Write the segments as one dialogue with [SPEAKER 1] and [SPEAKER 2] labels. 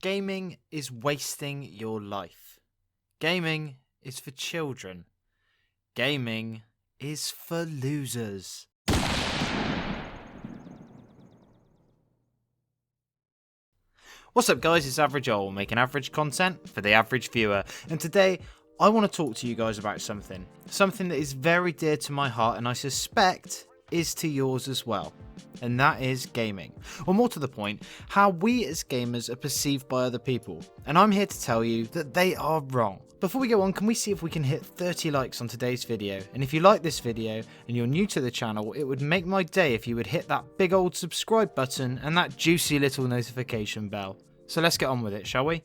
[SPEAKER 1] Gaming is wasting your life. Gaming is for children. Gaming is for losers. What's up guys, it's Average Owl making average content for the average viewer, and today I want to talk to you guys about something that is very dear to my heart and I suspect is to yours as well. And that is gaming. Or more to the point, how we as gamers are perceived by other people. And I'm here to tell you that they are wrong. Before we go on, can we see if we can hit 30 likes on today's video? And if you like this video and you're new to the channel, it would make my day if you would hit that big old subscribe button and that juicy little notification bell. So let's get on with it, shall we?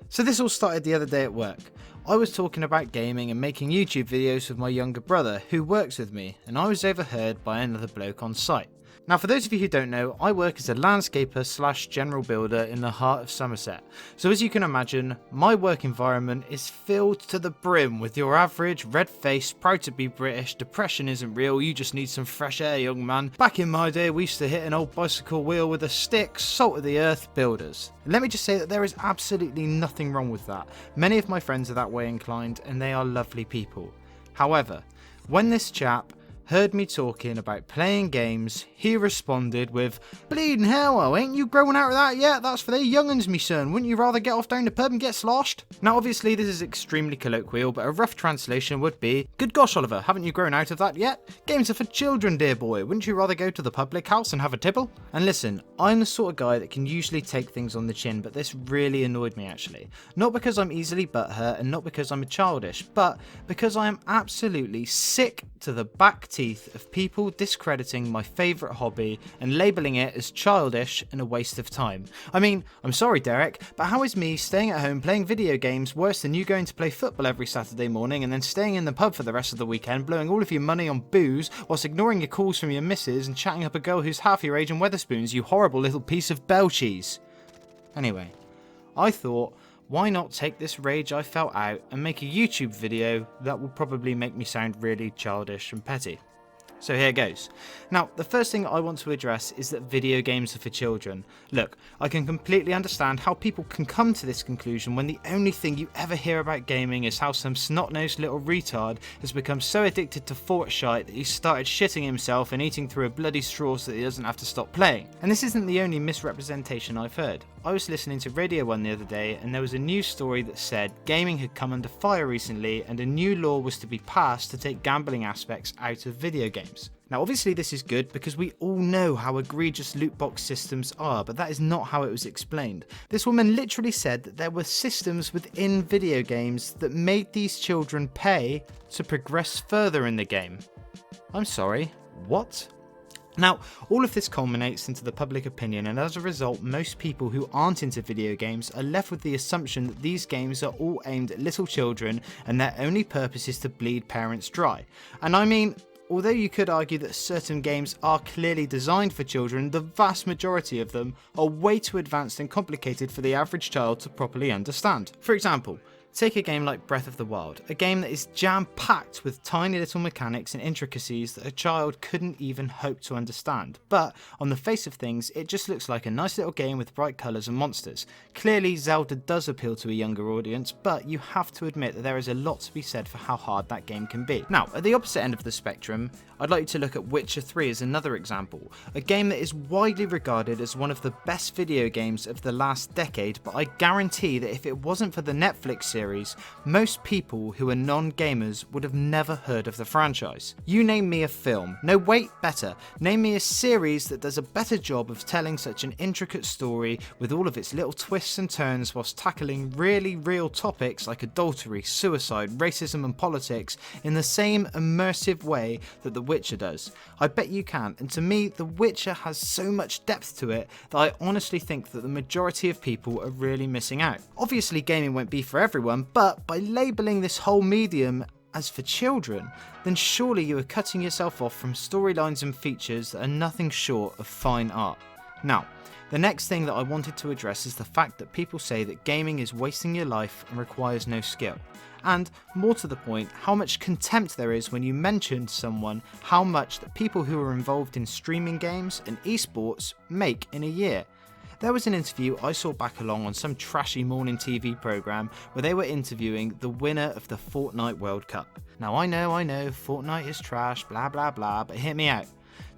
[SPEAKER 1] So this all started the other day at work. I was talking about gaming and making YouTube videos with my younger brother who works with me, and I was overheard by another bloke on site. Now for those of you who don't know, I work as a landscaper / general builder in the heart of Somerset. So as you can imagine, my work environment is filled to the brim with your average, red-faced, proud to be British, depression isn't real, you just need some fresh air young man. Back in my day we used to hit an old bicycle wheel with a stick, salt of the earth builders. And let me just say that there is absolutely nothing wrong with that. Many of my friends are that way inclined and they are lovely people. However, when this chap heard me talking about playing games, he responded with, "Bleeding hell, ain't you growing out of that yet? That's for the young'uns, me son. Wouldn't you rather get off down the pub and get sloshed?" Now obviously this is extremely colloquial, but a rough translation would be, "Good gosh Oliver, haven't you grown out of that yet? Games are for children, dear boy. Wouldn't you rather go to the public house and have a tipple?" And listen, I'm the sort of guy that can usually take things on the chin, but this really annoyed me actually. Not because I'm easily butthurt and not because I'm childish, but because I am absolutely sick to the back teeth of people discrediting my favourite hobby and labelling it as childish and a waste of time. I mean, I'm sorry Derek, but how is me staying at home playing video games worse than you going to play football every Saturday morning and then staying in the pub for the rest of the weekend, blowing all of your money on booze whilst ignoring your calls from your missus and chatting up a girl who's half your age in Wetherspoons, you horrible little piece of bell cheese? Anyway, I thought, why not take this rage I felt out and make a YouTube video that will probably make me sound really childish and petty. So here goes. Now, the first thing I want to address is that video games are for children. Look, I can completely understand how people can come to this conclusion when the only thing you ever hear about gaming is how some snot-nosed little retard has become so addicted to Fortnite that he started shitting himself and eating through a bloody straw so that he doesn't have to stop playing. And this isn't the only misrepresentation I've heard. I was listening to Radio 1 the other day and there was a news story that said gaming had come under fire recently and a new law was to be passed to take gambling aspects out of video games. Now obviously this is good because we all know how egregious loot box systems are, but that is not how it was explained. This woman literally said that there were systems within video games that made these children pay to progress further in the game. I'm sorry, what? Now, all of this culminates into the public opinion, and as a result, most people who aren't into video games are left with the assumption that these games are all aimed at little children and their only purpose is to bleed parents dry. And I mean, although you could argue that certain games are clearly designed for children, the vast majority of them are way too advanced and complicated for the average child to properly understand. For example, take a game like Breath of the Wild, a game that is jam-packed with tiny little mechanics and intricacies that a child couldn't even hope to understand. But on the face of things, it just looks like a nice little game with bright colours and monsters. Clearly, Zelda does appeal to a younger audience, but you have to admit that there is a lot to be said for how hard that game can be. Now, at the opposite end of the spectrum, I'd like you to look at Witcher 3 as another example, a game that is widely regarded as one of the best video games of the last decade, but I guarantee that if it wasn't for the Netflix series, most people who are non-gamers would have never heard of the franchise. You name me a film, no wait, better, name me a series that does a better job of telling such an intricate story with all of its little twists and turns whilst tackling really real topics like adultery, suicide, racism and politics in the same immersive way that The Witcher does. I bet you can, and to me The Witcher has so much depth to it that I honestly think that the majority of people are really missing out. Obviously gaming won't be for everyone, but by labelling this whole medium as for children, then surely you are cutting yourself off from storylines and features that are nothing short of fine art. Now, the next thing that I wanted to address is the fact that people say that gaming is wasting your life and requires no skill. And, more to the point, how much contempt there is when you mention to someone how much that people who are involved in streaming games and esports make in a year. There was an interview I saw back along on some trashy morning TV programme where they were interviewing the winner of the Fortnite World Cup. Now I know, Fortnite is trash, blah blah blah, but hear me out.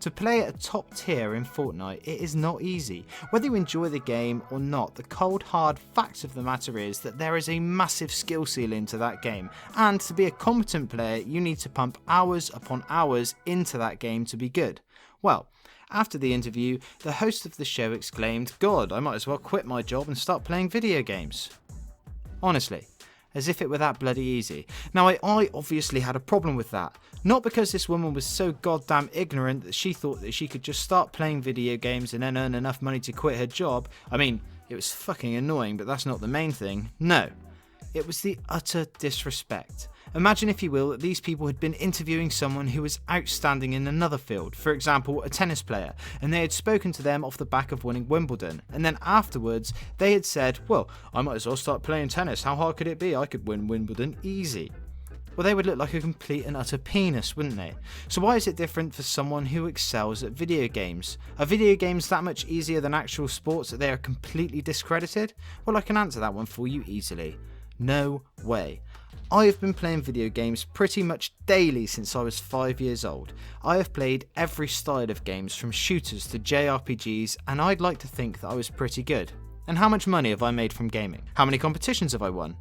[SPEAKER 1] To play at a top tier in Fortnite, it is not easy. Whether you enjoy the game or not, the cold hard fact of the matter is that there is a massive skill ceiling to that game, and to be a competent player you need to pump hours upon hours into that game to be good. Well, after the interview, the host of the show exclaimed, "God, I might as well quit my job and start playing video games." Honestly. As if it were that bloody easy. Now I obviously had a problem with that. Not because this woman was so goddamn ignorant that she thought that she could just start playing video games and then earn enough money to quit her job. I mean, it was fucking annoying, but that's not the main thing. No. It was the utter disrespect. Imagine, if you will, that these people had been interviewing someone who was outstanding in another field, for example a tennis player, and they had spoken to them off the back of winning Wimbledon, and then afterwards they had said, "Well, I might as well start playing tennis, how hard could it be, I could win Wimbledon easy." Well, they would look like a complete and utter penis, wouldn't they? So why is it different for someone who excels at video games? Are video games that much easier than actual sports that they are completely discredited? Well, I can answer that one for you easily. No way. I have been playing video games pretty much daily since I was 5 years old. I have played every style of games from shooters to JRPGs, and I'd like to think that I was pretty good. And how much money have I made from gaming? How many competitions have I won?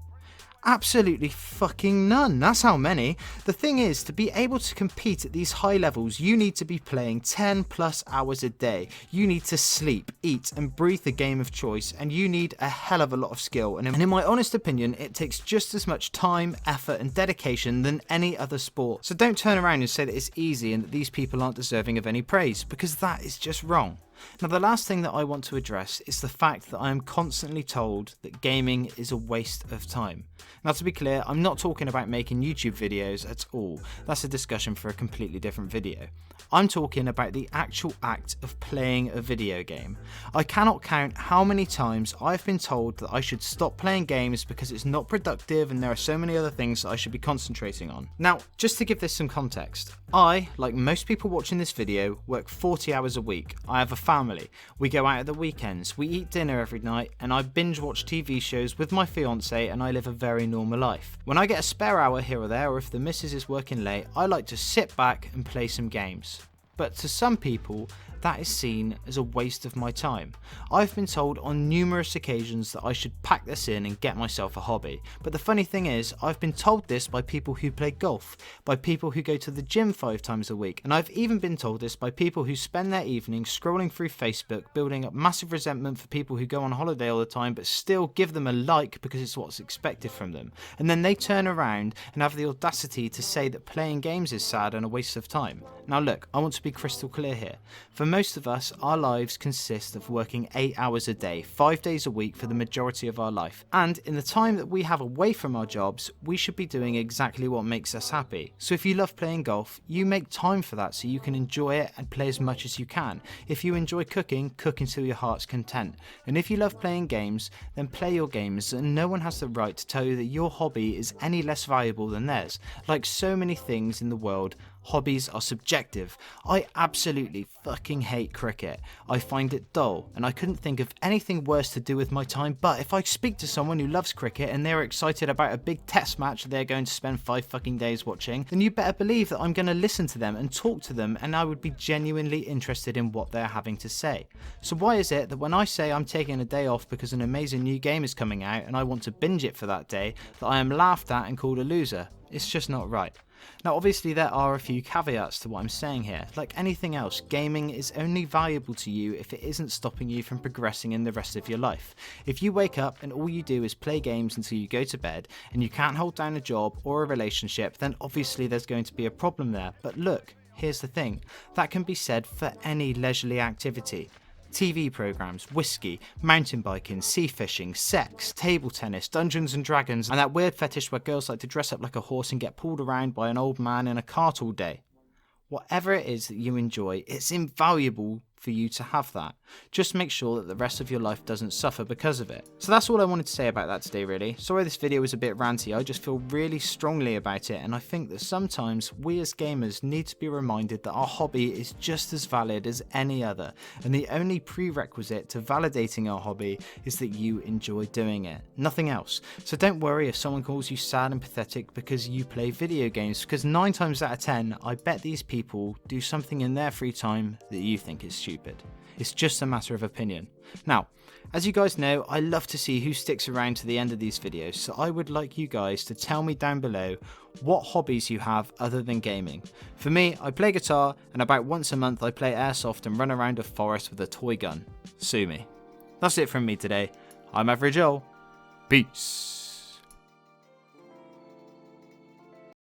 [SPEAKER 1] Absolutely fucking none, that's how many. The thing is, to be able to compete at these high levels, you need to be playing 10 plus hours a day. You need to sleep, eat and breathe the game of choice, and you need a hell of a lot of skill. And in my honest opinion, it takes just as much time, effort and dedication than any other sport. So don't turn around and say that it's easy and that these people aren't deserving of any praise, because that is just wrong. Now, the last thing that I want to address is the fact that I am constantly told that gaming is a waste of time. Now, to be clear, I'm not talking about making YouTube videos at all. That's a discussion for a completely different video. I'm talking about the actual act of playing a video game. I cannot count how many times I've been told that I should stop playing games because it's not productive and there are so many other things that I should be concentrating on. Now, just to give this some context, I, like most people watching this video, work 40 hours a week. I have a family. We go out at the weekends, we eat dinner every night, and I binge watch TV shows with my fiance, and I live a very normal life. When I get a spare hour here or there, or if the missus is working late, I like to sit back and play some games. But to some people, that is seen as a waste of my time. I've been told on numerous occasions that I should pack this in and get myself a hobby. But the funny thing is, I've been told this by people who play golf, by people who go to the gym 5 times a week, and I've even been told this by people who spend their evenings scrolling through Facebook, building up massive resentment for people who go on holiday all the time but still give them a like because it's what's expected from them. And then they turn around and have the audacity to say that playing games is sad and a waste of time. Now look, I want to be crystal clear here. For most of us, our lives consist of working 8 hours a day, 5 days a week for the majority of our life. And in the time that we have away from our jobs, we should be doing exactly what makes us happy. So if you love playing golf, you make time for that so you can enjoy it and play as much as you can. If you enjoy cooking, cook until your heart's content. And if you love playing games, then play your games, and no one has the right to tell you that your hobby is any less valuable than theirs. Like so many things in the world, hobbies are subjective. I absolutely fucking hate cricket. I find it dull, and I couldn't think of anything worse to do with my time, but if I speak to someone who loves cricket and they're excited about a big test match they're going to spend 5 fucking days watching, then you better believe that I'm going to listen to them and talk to them, and I would be genuinely interested in what they're having to say. So why is it that when I say I'm taking a day off because an amazing new game is coming out and I want to binge it for that day, that I am laughed at and called a loser? It's just not right. Now obviously there are a few caveats to what I'm saying here. Like anything else, gaming is only valuable to you if it isn't stopping you from progressing in the rest of your life. If you wake up and all you do is play games until you go to bed and you can't hold down a job or a relationship, then obviously there's going to be a problem there. But look, here's the thing, that can be said for any leisurely activity. TV programs, whiskey, mountain biking, sea fishing, sex, table tennis, Dungeons and Dragons, and that weird fetish where girls like to dress up like a horse and get pulled around by an old man in a cart all day. Whatever it is that you enjoy, it's invaluable for you to have that. Just make sure that the rest of your life doesn't suffer because of it. So that's all I wanted to say about that today really. Sorry this video was a bit ranty, I just feel really strongly about it, and I think that sometimes we as gamers need to be reminded that our hobby is just as valid as any other, and the only prerequisite to validating our hobby is that you enjoy doing it, nothing else. So don't worry if someone calls you sad and pathetic because you play video games, because 9 times out of 10 I bet these people do something in their free time that you think is stupid. It's just a matter of opinion. Now, as you guys know, I love to see who sticks around to the end of these videos, so I would like you guys to tell me down below what hobbies you have other than gaming. For me, I play guitar, and about once a month I play airsoft and run around a forest with a toy gun. Sue me. That's it from me today. I'm aRe. Peace.